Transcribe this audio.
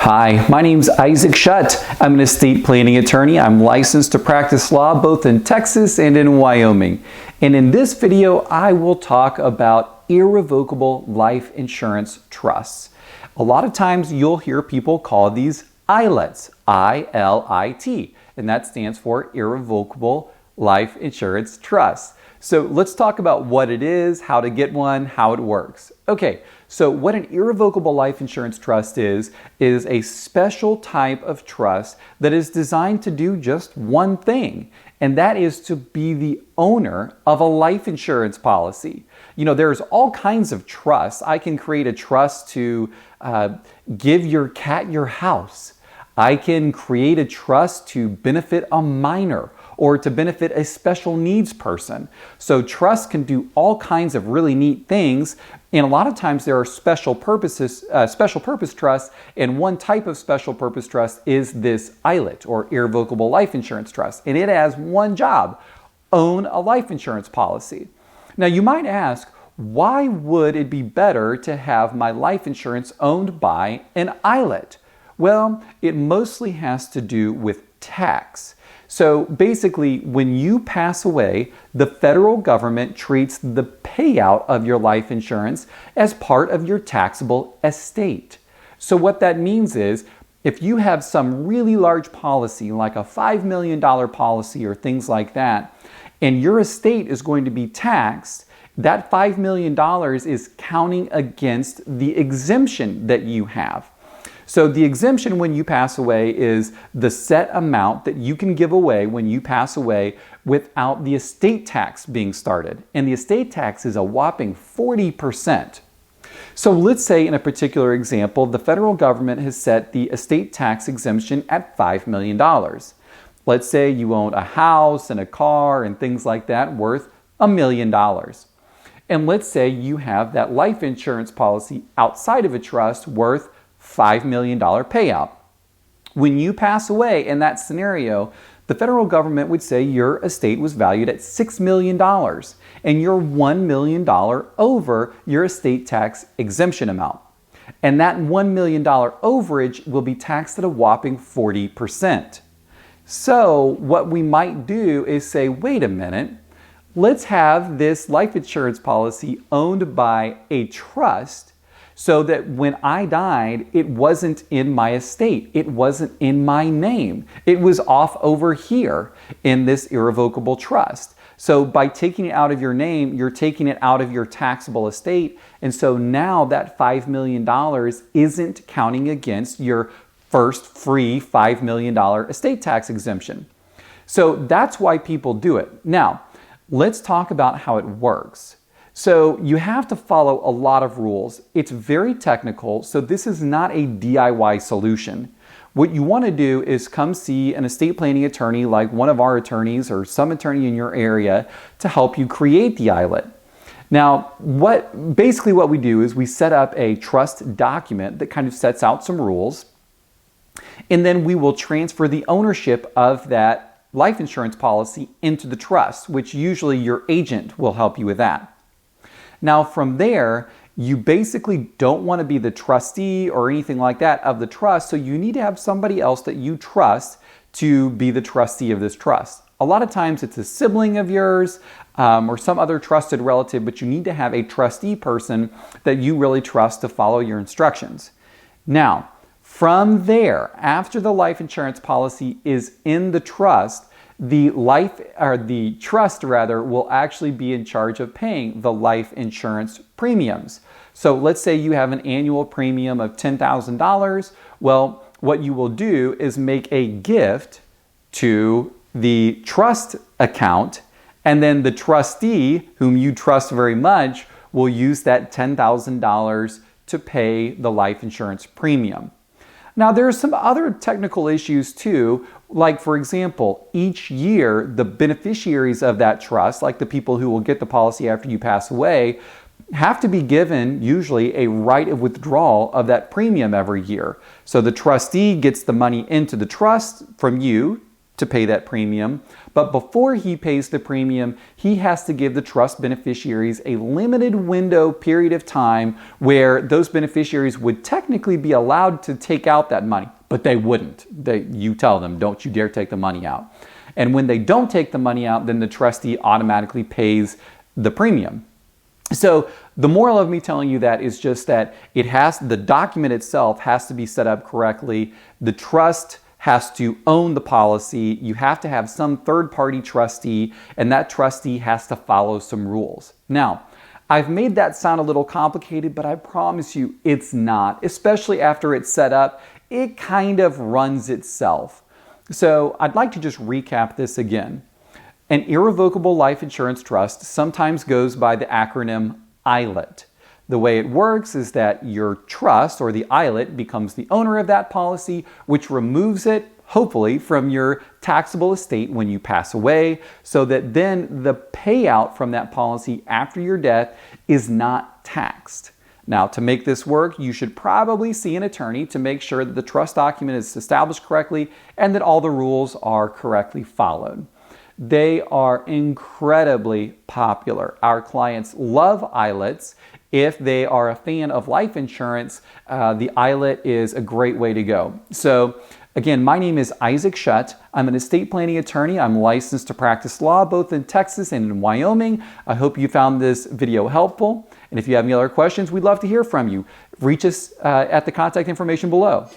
Hi, my name's Isaac Shutt. I'm an estate planning attorney. I'm licensed to practice law both in Texas and in Wyoming. And in this video, I will talk about irrevocable life insurance trusts. A lot of times you'll hear people call these ILITs, I-L-I-T, and that stands for Irrevocable Life Insurance Trust. So let's talk about what it is, how to get one, how it works. Okay, so what an irrevocable life insurance trust is a special type of trust that is designed to do just one thing, and that is to be the owner of a life insurance policy. You know, there's all kinds of trusts. I can create a trust to give your cat your house. I can create a trust to benefit a minor or to benefit a special needs person. So trusts can do all kinds of really neat things, and a lot of times there are special purpose trusts, and one type of special purpose trust is this ILIT, or Irrevocable Life Insurance Trust, and it has one job: own a life insurance policy. Now you might ask, why would it be better to have my life insurance owned by an ILIT? Well, it mostly has to do with tax. So basically, when you pass away, the federal government treats the payout of your life insurance as part of your taxable estate. So what that means is, if you have some really large policy, like a $5 million policy or things like that, and your estate is going to be taxed, that $5 million is counting against the exemption that you have. So the exemption when you pass away is the set amount that you can give away when you pass away without the estate tax being started. And the estate tax is a whopping 40%. So let's say in a particular example, the federal government has set the estate tax exemption at $5 million. Let's say you own a house and a car and things like that worth $1 million. And let's say you have that life insurance policy outside of a trust worth $5 million payout. When you pass away in that scenario, the federal government would say your estate was valued at $6 million and you're $1 million over your estate tax exemption amount. And that $1 million overage will be taxed at a whopping 40%. So what we might do is say, wait a minute, let's have this life insurance policy owned by a trust, so that when I died, it wasn't in my estate. It wasn't in my name. It was off over here in this irrevocable trust. So by taking it out of your name, you're taking it out of your taxable estate. And so now that $5 million isn't counting against your first free $5 million estate tax exemption. So that's why people do it. Now, let's talk about how it works. So you have to follow a lot of rules. It's very technical, so this is not a DIY solution. What you want to do is come see an estate planning attorney like one of our attorneys or some attorney in your area to help you create the ILIT. Now, basically what we do is we set up a trust document that kind of sets out some rules, and then we will transfer the ownership of that life insurance policy into the trust, which usually your agent will help you with that. Now from there, you basically don't want to be the trustee or anything like that of the trust, so you need to have somebody else that you trust to be the trustee of this trust. A lot of times it's a sibling of yours or some other trusted relative, but you need to have a trustee person that you really trust to follow your instructions. Now, from there, after the life insurance policy is in the trust, the trust will actually be in charge of paying the life insurance premiums. So let's say you have an annual premium of $10,000. Well, what you will do is make a gift to the trust account, and then the trustee, whom you trust very much, will use that $10,000 to pay the life insurance premium. Now, there are some other technical issues too, like for example, each year the beneficiaries of that trust, like the people who will get the policy after you pass away, have to be given usually a right of withdrawal of that premium every year. So the trustee gets the money into the trust from you to pay that premium. But before he pays the premium, he has to give the trust beneficiaries a limited window period of time where those beneficiaries would technically be allowed to take out that money, but they wouldn't. You tell them, don't you dare take the money out. And when they don't take the money out, then the trustee automatically pays the premium. So the moral of me telling you that is just that the document itself has to be set up correctly. The trust has to own the policy. You have to have some third-party trustee, and that trustee has to follow some rules. Now, I've made that sound a little complicated, but I promise you it's not. Especially after it's set up, it kind of runs itself. So I'd like to just recap this again. An irrevocable life insurance trust sometimes goes by the acronym ILIT. The way it works is that your trust, or the ILIT, becomes the owner of that policy, which removes it, hopefully, from your taxable estate when you pass away, so that then the payout from that policy after your death is not taxed. Now, to make this work, you should probably see an attorney to make sure that the trust document is established correctly and that all the rules are correctly followed. They are incredibly popular. Our clients love ILITs. If they are a fan of life insurance, the ILIT is a great way to go. So again, my name is Isaac Shutt. I'm an estate planning attorney. I'm licensed to practice law both in Texas and in Wyoming. I hope you found this video helpful. And if you have any other questions, we'd love to hear from you. Reach us at the contact information below.